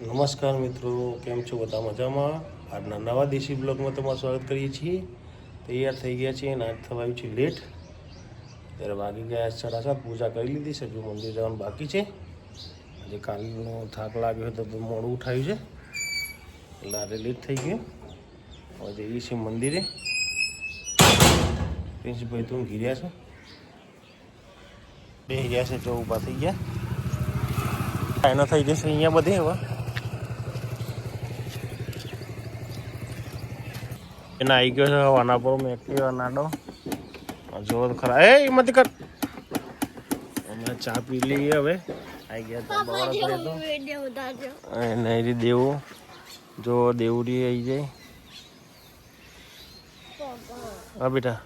નમસ્કાર મિત્રો, કેમ છો? બધા મજામાં? આજના નવા દેશી બ્લોગમાં તમારું સ્વાગત કરીએ છીએ. તૈયાર થઈ ગયા છીએ અને આજ થવાયું છે લેટ. ત્યારે વાગી ગયા 7:30. પૂજા કરી લીધી છે, હજુ મંદિર જવાનું બાકી છે. આજે કાલનો થાક લાગ્યો હતો તો મોડું ઉઠાવ્યું છે એટલે આજે લેટ થઈ ગયું. હવે જઈએ છીએ મંદિરે. પ્રિન્સભાઈ તું ઘીર્યા છે, બે ગયા છે, જો ઊભા થઈ ગયા. એનો થઈ જશે અહીંયા બધે. હવે એના આવી ગયો છે હવાના પર મેં એક્ટિવા નાડો જો ખરા. એ એમાંથી કર. અમે ચા પી લઈએ. હવે આવી ગયા નહીં દેવું. જો દેવડી આવી જાય. હા બેટા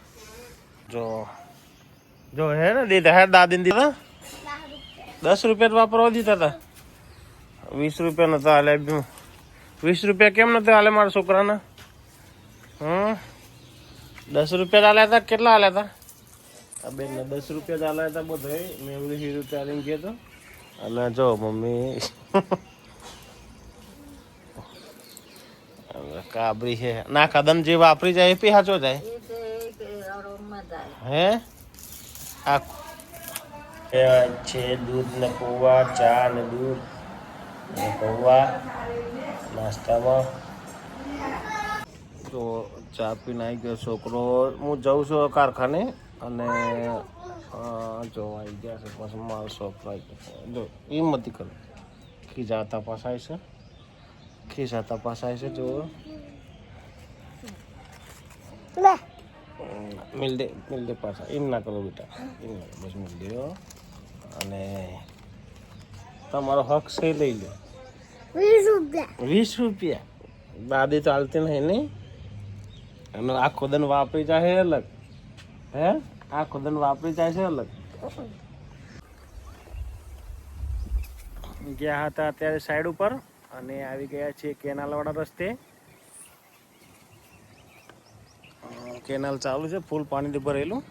જો જો હે ને દીધા હે દાદીને દીધા 10 રૂપિયા વાપરવા દીધા હતા. 20 રૂપિયા નતા હાલે. 20 રૂપિયા કેમ નતા હાલે મારા છોકરાના? 10 રૂપિયા હાલ્યા હતા. કેટલા હાલ્યા હતા આ બેનને? 10 રૂપિયા હાલ્યા હતા બધો. મેં બધું 20 રૂપિયા લઈને ગયો હતો. અને જો મમ્મી કાબરી છે ના કદમ જે વાપરી જાય એ પી સાચો જાય હે. આ છે દૂધ ને પૌવા, ચા ને દૂધ ને પૌવા નાસ્તામાં. તો ચા પીને આવી ગયો છોકરો. હું જાઉં છું કારખાને અને જો આવી ગયા છે. પછી મારો છોકરો આવી ગયો. જો હિંમતી કરો. ખીજાતા પાસાય છે, ખીજાતા પાસાય છે. જો મિલ દે પાછા. એમ ના કરો બેટા, એમ ના બસ મિલ દે. અને તમારો હક છે લઈ લો. 20 રૂપિયા દાદી તો હાલતી નહીં ને. અને આખો દન વાપરી જાય છે અલગ. હે આખો દન વાપરી જાય છે અલગ. ગયા હતા અત્યારે સાઈડ ઉપર અને આવી ગયા છે કેનાલવાળા રસ્તે. કેનાલ ચાલુ છે, ફૂલ પાણીથી ભરેલું.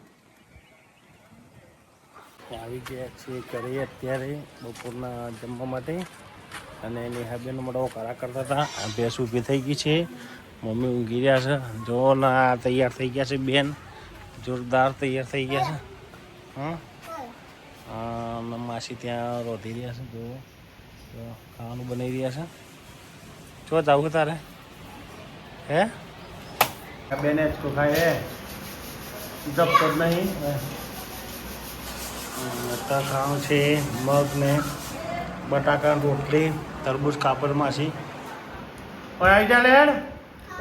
આવી ગયા છે ઘરે અત્યારે બપોરના જમવા માટે. અને એની હાબેનો મોટો કરા કરતા હતા. આ ભેંસ ઊભી થઈ ગઈ છે, મમ્મી ઊંઘી રહ્યા છે. જો ના તૈયાર થઈ ગયા છે બેન, જોરદાર તૈયાર થઈ ગયા છે. માસી ત્યાં રોધી રહ્યા છે. જો ખાવાનું બનાવી રહ્યા છે. જો જાવું તારે હે બેને જ ખાય હે જપતો જ નહીં. ખાવાનું છે મગ ને બટાકા રોટલી, તરબૂચ, કાપડ, માસી. આવી જા લેડ.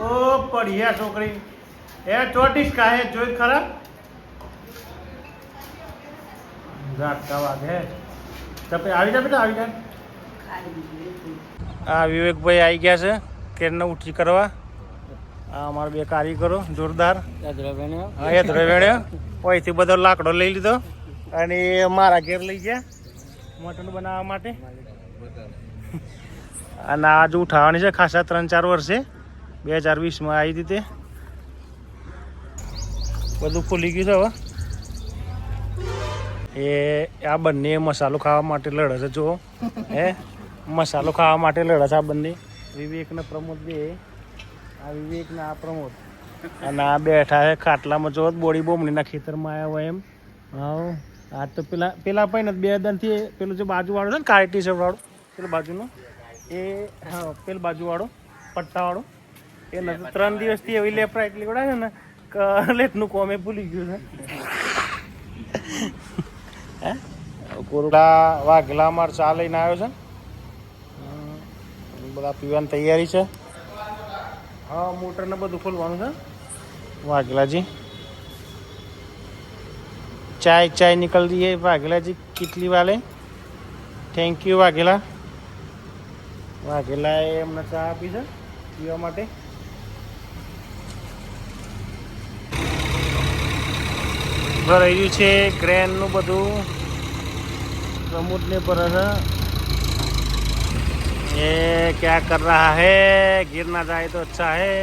ઓ પડ્યા છોકરી એ ચોટીસ કાહે જોઈ ખરા. ઝાટકા વાગે. આવી જા બેટા, આવી જા. હા વિવેકભાઈ આવી ગયા છે કેરને ઉઠી કરવા. આ અમારા બે કારીગરો જોરદાર. હા એ ધ્રવેણ્યો અહીંથી બધો લાકડો લઈ લીધો અને મારા ઘેર લઈ ગયા મટન બનાવવા માટે. અને આજ ઉઠાવવાની છે ખાસા 3-4 વર્ષે. 2020માં આવી હતી તે. બધું ખુલી ગયું છે હવે. એ આ બંને મસાલો ખાવા માટે લડે છે. જો હે મસાલો ખાવા માટે લડે છે આ બંને. વિવેક ને પ્રમોદ બે. આ વિવેક ને આ પ્રમોદ. અને આ બેઠા છે ખાટલામાં. જો બોડી બોમણીના ખેતરમાં આવ્યા હોય એમ. હા આ તો પેલા પણ 2 દાનથી પેલું જે બાજુવાળો છે ને કાળી ટી શર્ટ વાળો પેલું બાજુનો એ. હા પેલું બાજુવાળો પટ્ટાવાળો એ નથી. 3 દિવસથી એવી લેફ્ટ રાઈટ લીવડા છે ને લેટનું કોમે ભૂલી ગયું છે. હે કોરડા વાઘેલા અમારે ચા લઈને આવ્યો છે. બધા પીવાની તૈયારી છે. હા મોટરને બધું ખોલવાનું છે. વાઘેલાજી चाय निकल रही है वाघेला जी कितली वाले. Thank you Vaghela. વાઘેલા એ અમને ચા આપી છે પીવા માટે. ભરાયું છે ક્રેનનું બધું. પ્રમોદને પર ये क्या कर रहा है? गिर ना जाए तो अच्छा है.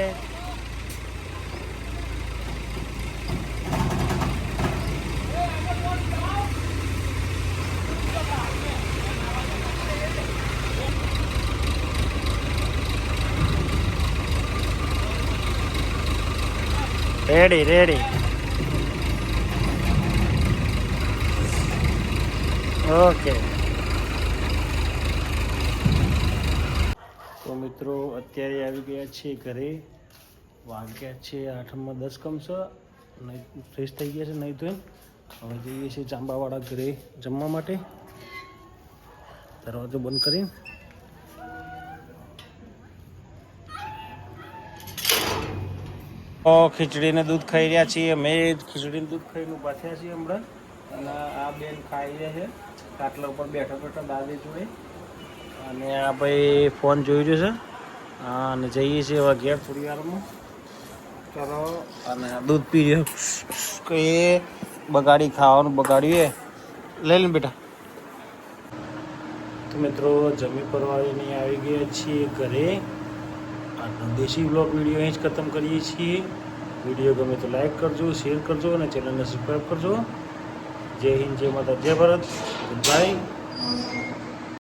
Ready ready. ઓકે. તો મિત્રો અત્યારે આવી ગયા છીએ ઘરે. વાગ્યા છે 8:10 કમશે. નહીં ફ્રેશ થઈ ગયા છે નહીં ધોઈને. હવે જઈએ છીએ જાંબાવાળા ઘરે જમવા માટે. દરવાજો બંધ કરીને ખીચડીને દૂધ ખાઈ રહ્યા છીએ. અમે ખીચડીને દૂધ ખાઈને ઊભા થયા છીએ હમણાં. અને આ બેન ખાઈ રહ્યા છે કાટલા ઉપર બેઠા બેઠા દાદી જોડે. અને આ ભાઈ ફોન જોઈ રહ્યો છે. હા, અને જઈએ છીએ હવે ઘેર થોડી વારમાં. ચલો. અને દૂધ પી રહ્યો કે બગાડી ખાવાનું બગાડ્યું લઈ લે બેટા. તો મિત્રો જમી પરવારીને આવી ગયા છીએ ઘરે. આજનો દેશી બ્લોગ વિડીયો અહીં જ ખતમ કરીએ છીએ. વિડીયો ગમે તો લાઈક કરજો, શેર કરજો અને ચેનલને સબસ્ક્રાઈબ કરજો. જય હિન્દ, જય માતા, જય ભારત. Good bye.